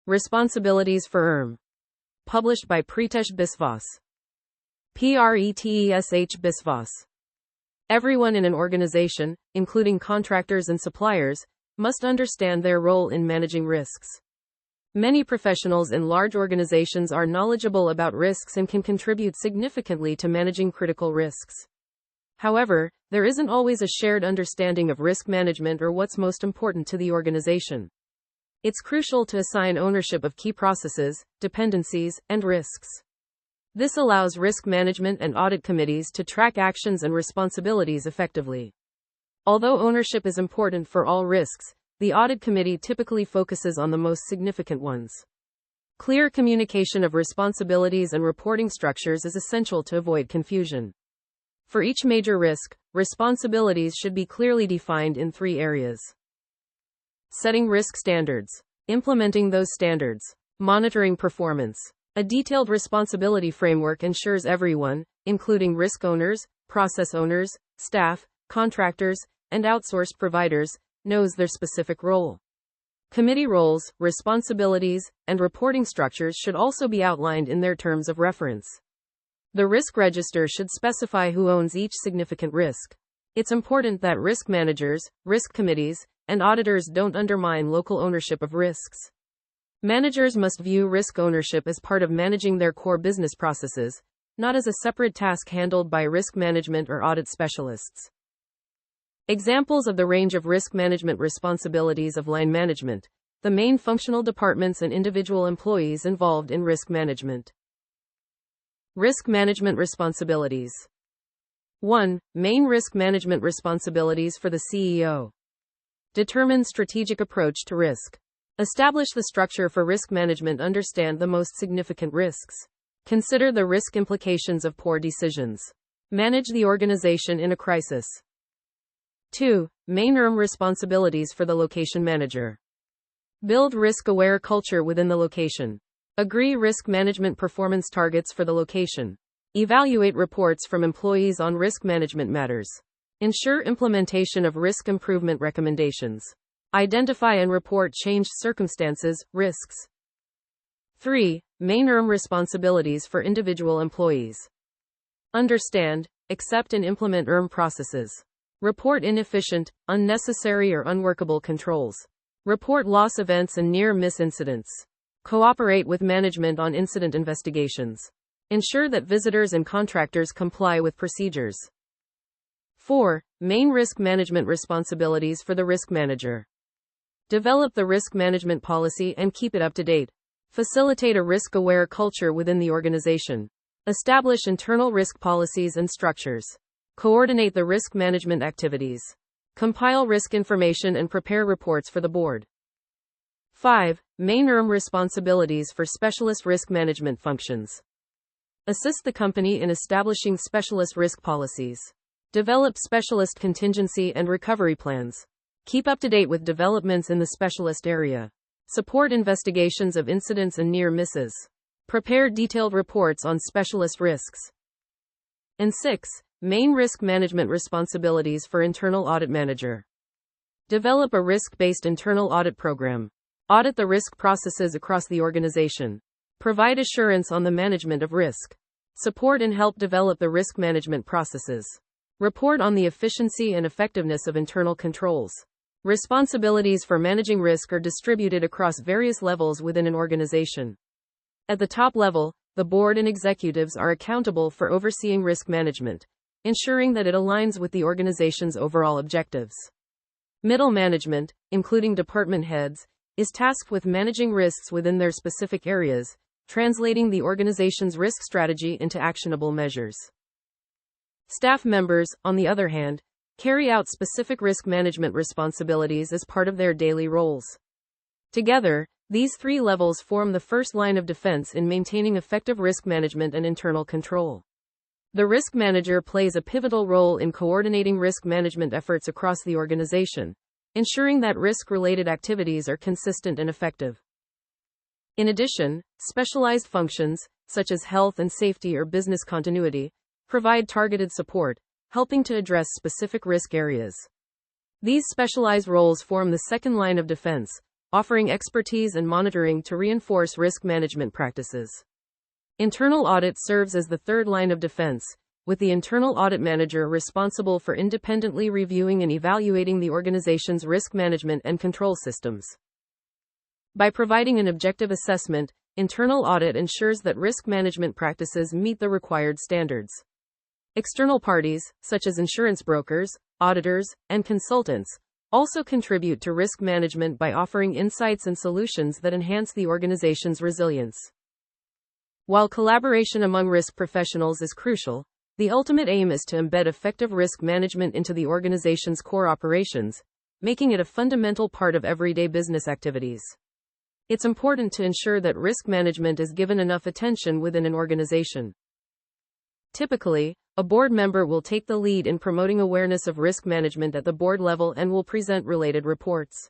Responsibilities for ERM. Published by Pritesh Biswas. Pritesh Biswas. Everyone in an organization, including contractors and suppliers, must understand their role in managing risks. Many professionals in large organizations are knowledgeable about risks and can contribute significantly to managing critical risks. However, there isn't always a shared understanding of risk management or what's most important to the organization. It's crucial to assign ownership of key processes, dependencies, and risks. This allows risk management and audit committees to track actions and responsibilities effectively. Although ownership is important for all risks, the audit committee typically focuses on the most significant ones. Clear communication of responsibilities and reporting structures is essential to avoid confusion. For each major risk, responsibilities should be clearly defined in 3 areas. Setting risk standards. Implementing those standards. Monitoring performance. A detailed responsibility framework ensures everyone, including risk owners, process owners, staff, contractors, and outsourced providers, knows their specific role. Committee roles, responsibilities, and reporting structures should also be outlined in their terms of reference. The risk register should specify who owns each significant risk. It's important that risk managers, risk committees, and auditors don't undermine local ownership of risks. Managers must view risk ownership as part of managing their core business processes, not as a separate task handled by risk management or audit specialists. Examples of the range of risk management responsibilities of line management, the main functional departments and individual employees involved in risk management. Risk management responsibilities. 1. Main risk management responsibilities for the CEO. Determine strategic approach to risk. Establish the structure for risk management. Understand the most significant risks. Consider the risk implications of poor decisions. Manage the organization in a crisis. 2. Main ERM responsibilities for the location manager. Build risk-aware culture within the location. Agree risk management performance targets for the location. Evaluate reports from employees on risk management matters. Ensure implementation of risk improvement recommendations. Identify and report changed circumstances, risks. 3. Main ERM responsibilities for individual employees. Understand, accept and implement ERM processes. Report inefficient, unnecessary or unworkable controls. Report loss events and near-miss incidents. Cooperate with management on incident investigations. Ensure that visitors and contractors comply with procedures. 4. Main risk management responsibilities for the risk manager. Develop the risk management policy and keep it up to date. Facilitate a risk-aware culture within the organization. Establish internal risk policies and structures. Coordinate the risk management activities. Compile risk information and prepare reports for the board. 5. Main ERM responsibilities for specialist risk management functions. Assist the company in establishing specialist risk policies. Develop specialist contingency and recovery plans. Keep up to date with developments in the specialist area. Support investigations of incidents and near misses. Prepare detailed reports on specialist risks. And 6. Main risk management responsibilities for internal audit manager. Develop a risk-based internal audit program. Audit the risk processes across the organization. Provide assurance on the management of risk. Support and help develop the risk management processes. Report on the efficiency and effectiveness of internal controls. Responsibilities for managing risk are distributed across various levels within an organization. At the top level, the board and executives are accountable for overseeing risk management, ensuring that it aligns with the organization's overall objectives. Middle management, including department heads, is tasked with managing risks within their specific areas, translating the organization's risk strategy into actionable measures. Staff members, on the other hand, carry out specific risk management responsibilities as part of their daily roles. Together, these 3 levels form the first line of defense in maintaining effective risk management and internal control. The risk manager plays a pivotal role in coordinating risk management efforts across the organization, ensuring that risk-related activities are consistent and effective. In addition, specialized functions, such as health and safety or business continuity, provide targeted support, helping to address specific risk areas. These specialized roles form the second line of defense, offering expertise and monitoring to reinforce risk management practices. Internal audit serves as the third line of defense, with the internal audit manager responsible for independently reviewing and evaluating the organization's risk management and control systems. By providing an objective assessment, internal audit ensures that risk management practices meet the required standards. External parties, such as insurance brokers, auditors, and consultants, also contribute to risk management by offering insights and solutions that enhance the organization's resilience. While collaboration among risk professionals is crucial, the ultimate aim is to embed effective risk management into the organization's core operations, making it a fundamental part of everyday business activities. It's important to ensure that risk management is given enough attention within an organization. Typically, a board member will take the lead in promoting awareness of risk management at the board level and will present related reports.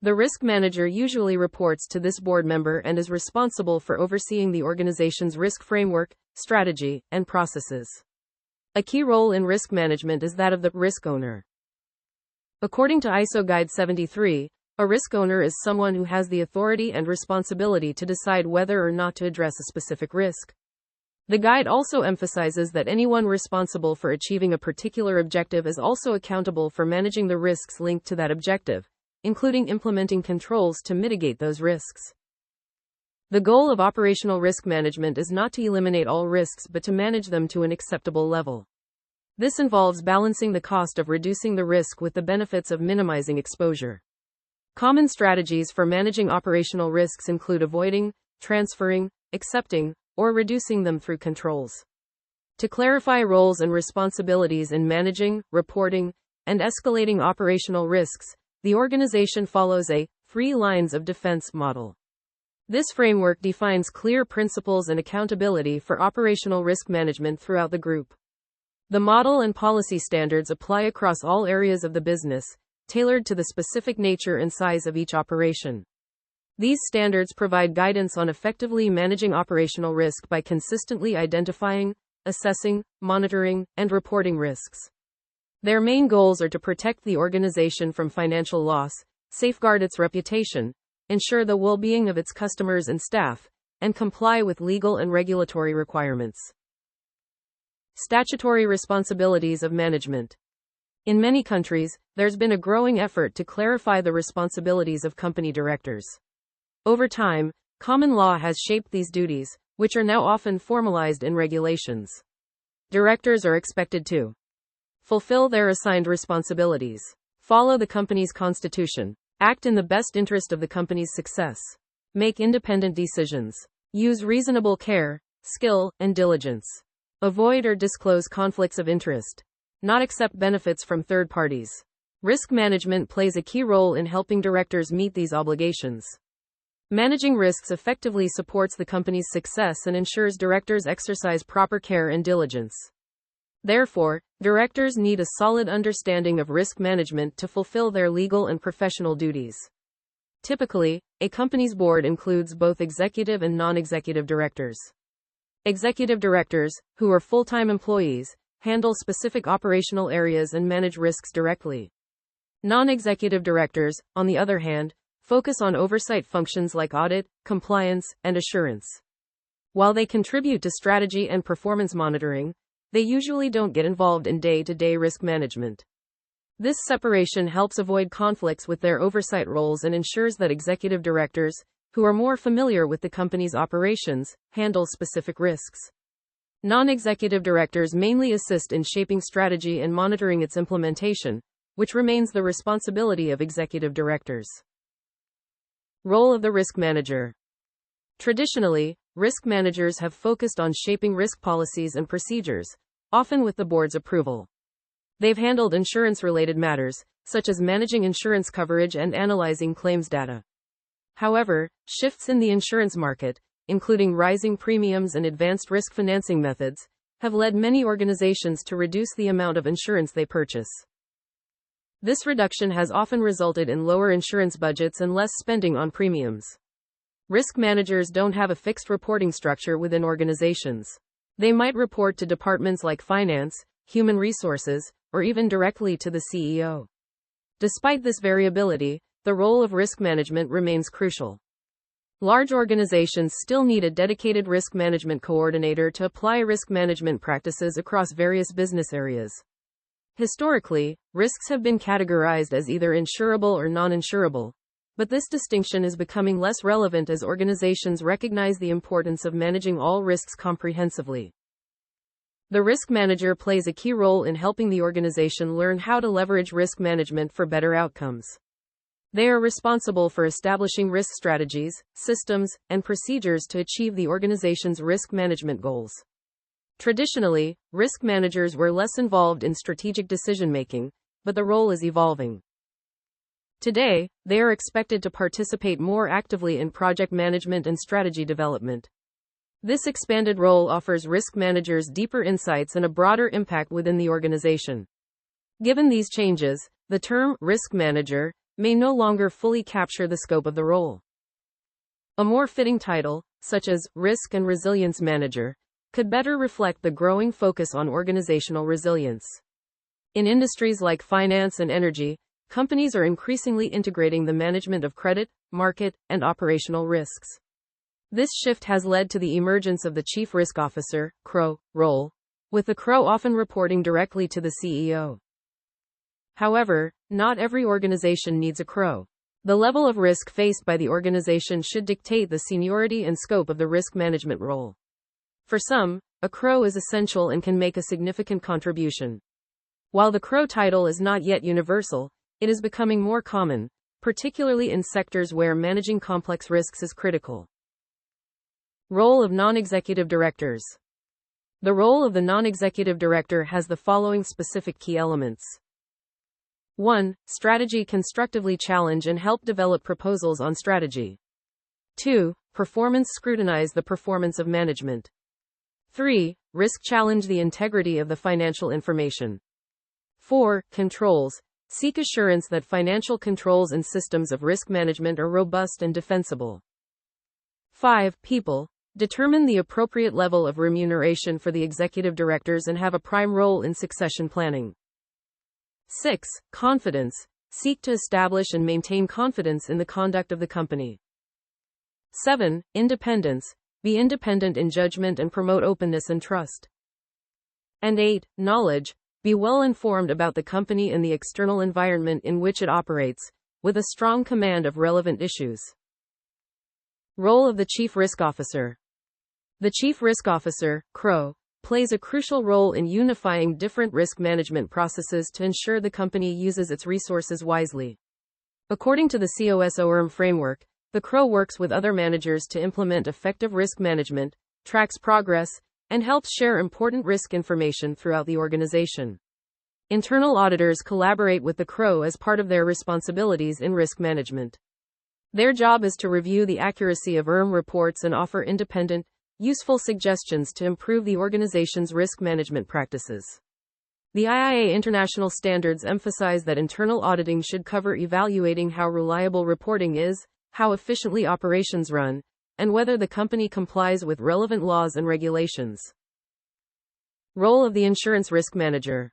The risk manager usually reports to this board member and is responsible for overseeing the organization's risk framework, strategy, and processes. A key role in risk management is that of the risk owner. According to ISO Guide 73, a risk owner is someone who has the authority and responsibility to decide whether or not to address a specific risk. The guide also emphasizes that anyone responsible for achieving a particular objective is also accountable for managing the risks linked to that objective, including implementing controls to mitigate those risks. The goal of operational risk management is not to eliminate all risks but to manage them to an acceptable level. This involves balancing the cost of reducing the risk with the benefits of minimizing exposure. Common strategies for managing operational risks include avoiding, transferring, accepting, or reducing them through controls. To clarify roles and responsibilities in managing, reporting, and escalating operational risks, the organization follows a 3 lines of defense model. This framework defines clear principles and accountability for operational risk management throughout the group. The model and policy standards apply across all areas of the business, tailored to the specific nature and size of each operation. These standards provide guidance on effectively managing operational risk by consistently identifying, assessing, monitoring, and reporting risks. Their main goals are to protect the organization from financial loss, safeguard its reputation, ensure the well-being of its customers and staff, and comply with legal and regulatory requirements. Statutory responsibilities of management. In many countries, there's been a growing effort to clarify the responsibilities of company directors. Over time, common law has shaped these duties, which are now often formalized in regulations. Directors are expected to fulfill their assigned responsibilities, follow the company's constitution, act in the best interest of the company's success, make independent decisions, use reasonable care, skill, and diligence, avoid or disclose conflicts of interest, not accept benefits from third parties. Risk management plays a key role in helping directors meet these obligations. Managing risks effectively supports the company's success and ensures directors exercise proper care and diligence. Therefore, directors need a solid understanding of risk management to fulfill their legal and professional duties. Typically, a company's board includes both executive and non-executive directors. Executive directors, who are full-time employees, handle specific operational areas and manage risks directly. Non-executive directors, on the other hand, focus on oversight functions like audit, compliance, and assurance. While they contribute to strategy and performance monitoring, they usually don't get involved in day-to-day risk management. This separation helps avoid conflicts with their oversight roles and ensures that executive directors, who are more familiar with the company's operations, handle specific risks. Non-executive directors mainly assist in shaping strategy and monitoring its implementation, which remains the responsibility of executive directors. Role of the risk manager. Traditionally, risk managers have focused on shaping risk policies and procedures, often with the board's approval. They've handled insurance-related matters, such as managing insurance coverage and analyzing claims data. However, shifts in the insurance market, including rising premiums and advanced risk financing methods, have led many organizations to reduce the amount of insurance they purchase. This reduction has often resulted in lower insurance budgets and less spending on premiums. Risk managers don't have a fixed reporting structure within organizations. They might report to departments like finance, human resources, or even directly to the CEO. Despite this variability, the role of risk management remains crucial. Large organizations still need a dedicated risk management coordinator to apply risk management practices across various business areas. Historically, risks have been categorized as either insurable or non-insurable, but this distinction is becoming less relevant as organizations recognize the importance of managing all risks comprehensively. The risk manager plays a key role in helping the organization learn how to leverage risk management for better outcomes. They are responsible for establishing risk strategies, systems, and procedures to achieve the organization's risk management goals. Traditionally, risk managers were less involved in strategic decision-making, but the role is evolving. Today, they are expected to participate more actively in project management and strategy development. This expanded role offers risk managers deeper insights and a broader impact within the organization. Given these changes, the term risk manager may no longer fully capture the scope of the role. A more fitting title, such as risk and resilience manager, could better reflect the growing focus on organizational resilience. In industries like finance and energy, companies are increasingly integrating the management of credit, market, and operational risks. This shift has led to the emergence of the Chief Risk Officer (CRO) role, with the CRO often reporting directly to the CEO. However, not every organization needs a CRO. The level of risk faced by the organization should dictate the seniority and scope of the risk management role. For some, a CRO is essential and can make a significant contribution. While the CRO title is not yet universal, it is becoming more common, particularly in sectors where managing complex risks is critical. Role of non-executive directors. The role of the non-executive director has the following specific key elements. 1. Strategy: constructively challenge and help develop proposals on strategy. 2. Performance: scrutinize the performance of management. 3. Risk: challenge the integrity of the financial information. 4. Controls: seek assurance that financial controls and systems of risk management are robust and defensible. 5. People: determine the appropriate level of remuneration for the executive directors and have a prime role in succession planning. 6. Confidence: seek to establish and maintain confidence in the conduct of the company. 7. Independence: be independent in judgment and promote openness and trust. And 8. Knowledge: be well informed about the company and the external environment in which it operates, with a strong command of relevant issues. Role of the Chief Risk Officer. The Chief Risk Officer, CRO, plays a crucial role in unifying different risk management processes to ensure the company uses its resources wisely. According to the ERM framework, the CRO works with other managers to implement effective risk management, tracks progress, and helps share important risk information throughout the organization. Internal auditors collaborate with the CRO as part of their responsibilities in risk management. Their job is to review the accuracy of ERM reports and offer independent, useful suggestions to improve the organization's risk management practices. The IIA international standards emphasize that internal auditing should cover evaluating how reliable reporting is, how efficiently operations run, and whether the company complies with relevant laws and regulations. Role of the insurance risk manager.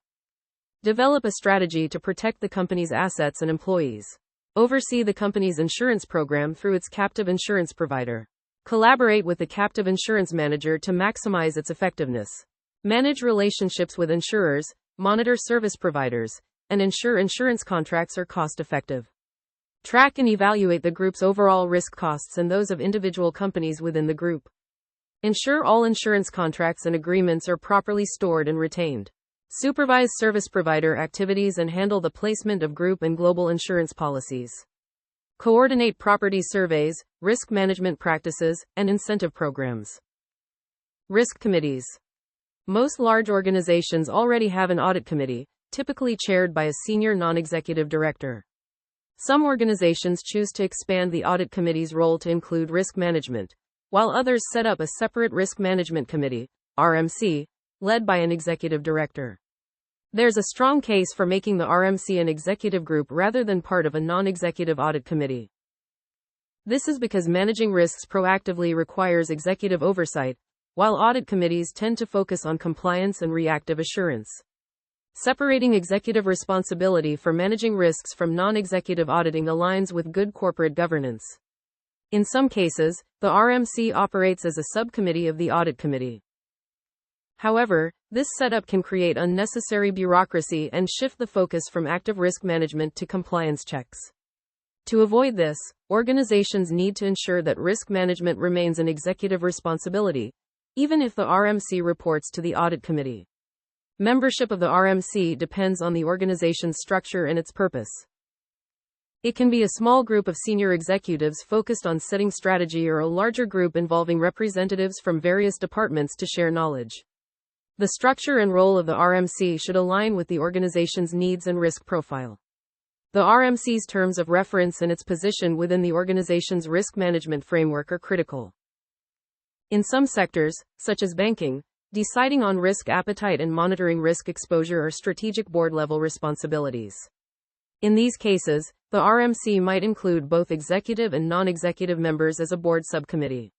Develop a strategy to protect the company's assets and employees. Oversee the company's insurance program through its captive insurance provider. Collaborate with the captive insurance manager to maximize its effectiveness. Manage relationships with insurers, monitor service providers, and ensure insurance contracts are cost-effective. Track and evaluate the group's overall risk costs and those of individual companies within the group. Ensure all insurance contracts and agreements are properly stored and retained. Supervise service provider activities and handle the placement of group and global insurance policies. Coordinate property surveys, risk management practices, and incentive programs. Risk committees. Most large organizations already have an audit committee, typically chaired by a senior non-executive director. Some organizations choose to expand the audit committee's role to include risk management, while others set up a separate risk management committee, RMC, led by an executive director. There's a strong case for making the RMC an executive group rather than part of a non-executive audit committee. This is because managing risks proactively requires executive oversight, while audit committees tend to focus on compliance and reactive assurance. Separating executive responsibility for managing risks from non-executive auditing aligns with good corporate governance. In some cases, the RMC operates as a subcommittee of the Audit Committee. However, this setup can create unnecessary bureaucracy and shift the focus from active risk management to compliance checks. To avoid this, organizations need to ensure that risk management remains an executive responsibility, even if the RMC reports to the Audit Committee. Membership of the RMC depends on the organization's structure and its purpose. It can be a small group of senior executives focused on setting strategy or a larger group involving representatives from various departments to share knowledge. The structure and role of the RMC should align with the organization's needs and risk profile. The RMC's terms of reference and its position within the organization's risk management framework are critical. In some sectors, such as banking, deciding on risk appetite and monitoring risk exposure are strategic board-level responsibilities. In these cases, the RMC might include both executive and non-executive members as a board subcommittee.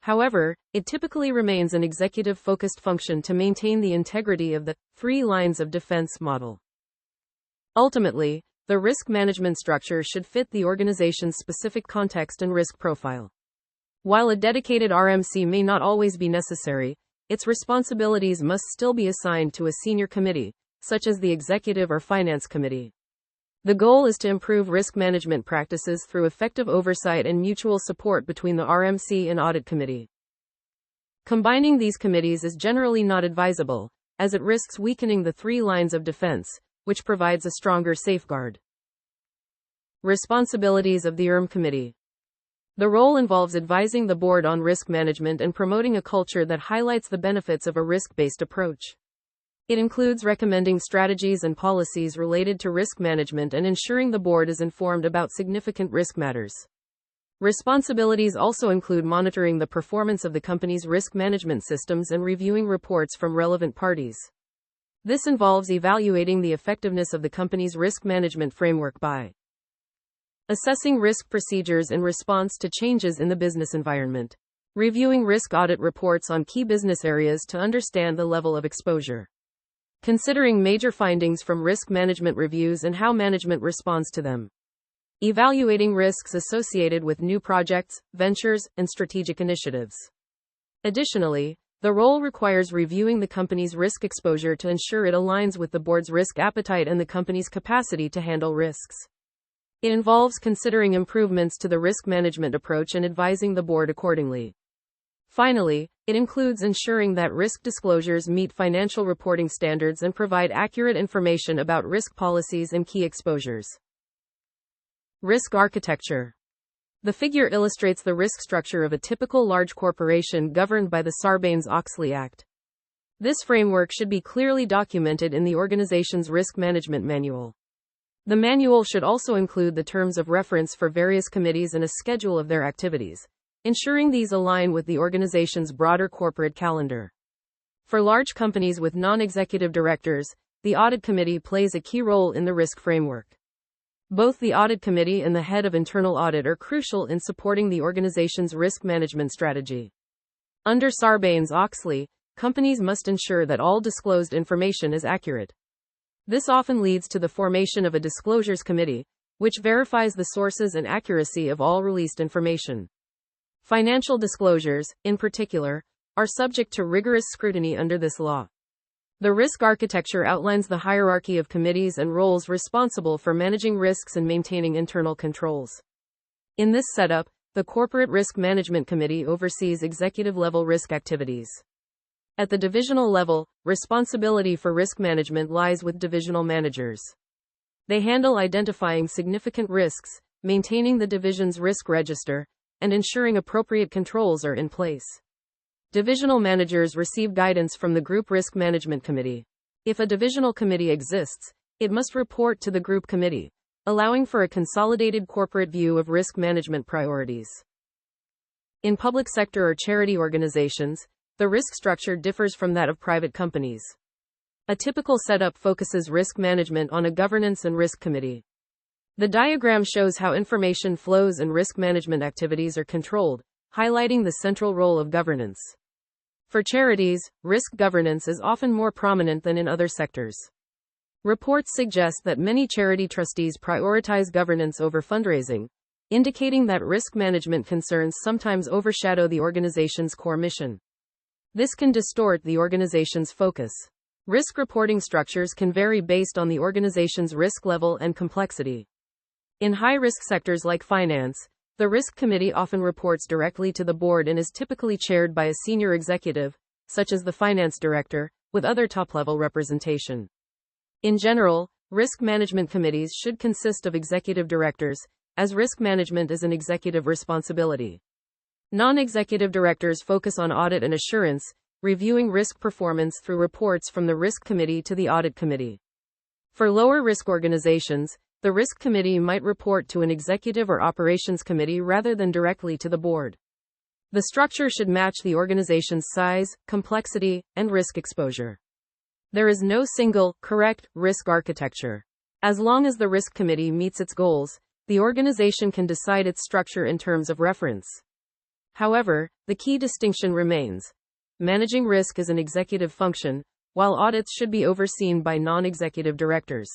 However, it typically remains an executive-focused function to maintain the integrity of the 3 lines of defense model. Ultimately, the risk management structure should fit the organization's specific context and risk profile. While a dedicated RMC may not always be necessary, its responsibilities must still be assigned to a senior committee, such as the Executive or Finance Committee. The goal is to improve risk management practices through effective oversight and mutual support between the RMC and Audit Committee. Combining these committees is generally not advisable, as it risks weakening the 3 lines of defense, which provides a stronger safeguard. Responsibilities of the ERM Committee. The role involves advising the board on risk management and promoting a culture that highlights the benefits of a risk-based approach. It includes recommending strategies and policies related to risk management and ensuring the board is informed about significant risk matters. Responsibilities also include monitoring the performance of the company's risk management systems and reviewing reports from relevant parties. This involves evaluating the effectiveness of the company's risk management framework by assessing risk procedures in response to changes in the business environment, reviewing risk audit reports on key business areas to understand the level of exposure, considering major findings from risk management reviews and how management responds to them, evaluating risks associated with new projects, ventures, and strategic initiatives. Additionally, the role requires reviewing the company's risk exposure to ensure it aligns with the board's risk appetite and the company's capacity to handle risks. It involves considering improvements to the risk management approach and advising the board accordingly. Finally, it includes ensuring that risk disclosures meet financial reporting standards and provide accurate information about risk policies and key exposures. Risk architecture. The figure illustrates the risk structure of a typical large corporation governed by the Sarbanes-Oxley Act. This framework should be clearly documented in the organization's risk management manual. The manual should also include the terms of reference for various committees and a schedule of their activities, ensuring these align with the organization's broader corporate calendar. For large companies with non-executive directors, the Audit Committee plays a key role in the risk framework. Both the Audit Committee and the Head of Internal Audit are crucial in supporting the organization's risk management strategy. Under Sarbanes-Oxley, companies must ensure that all disclosed information is accurate. This often leads to the formation of a disclosures committee, which verifies the sources and accuracy of all released information. Financial disclosures, in particular, are subject to rigorous scrutiny under this law. The risk architecture outlines the hierarchy of committees and roles responsible for managing risks and maintaining internal controls. In this setup, the Corporate Risk Management Committee oversees executive-level risk activities. At the divisional level, responsibility for risk management lies with divisional managers. They handle identifying significant risks, maintaining the division's risk register, and ensuring appropriate controls are in place. Divisional managers receive guidance from the Group Risk Management Committee. If a divisional committee exists, it must report to the group committee, allowing for a consolidated corporate view of risk management priorities. In public sector or charity organizations, the risk structure differs from that of private companies. A typical setup focuses risk management on a governance and risk committee. The diagram shows how information flows and risk management activities are controlled, highlighting the central role of governance. For charities, risk governance is often more prominent than in other sectors. Reports suggest that many charity trustees prioritize governance over fundraising, indicating that risk management concerns sometimes overshadow the organization's core mission. This can distort the organization's focus. Risk reporting structures can vary based on the organization's risk level and complexity. In high-risk sectors like finance, the risk committee often reports directly to the board and is typically chaired by a senior executive, such as the finance director, with other top-level representation. In general, risk management committees should consist of executive directors, as risk management is an executive responsibility. Non-executive directors focus on audit and assurance, reviewing risk performance through reports from the risk committee to the audit committee. For lower-risk organizations, the risk committee might report to an executive or operations committee rather than directly to the board. The structure should match the organization's size, complexity, and risk exposure. There is no single, correct, risk architecture. As long as the risk committee meets its goals, the organization can decide its structure in terms of reference. However, the key distinction remains. Managing risk is an executive function, while audits should be overseen by non-executive directors.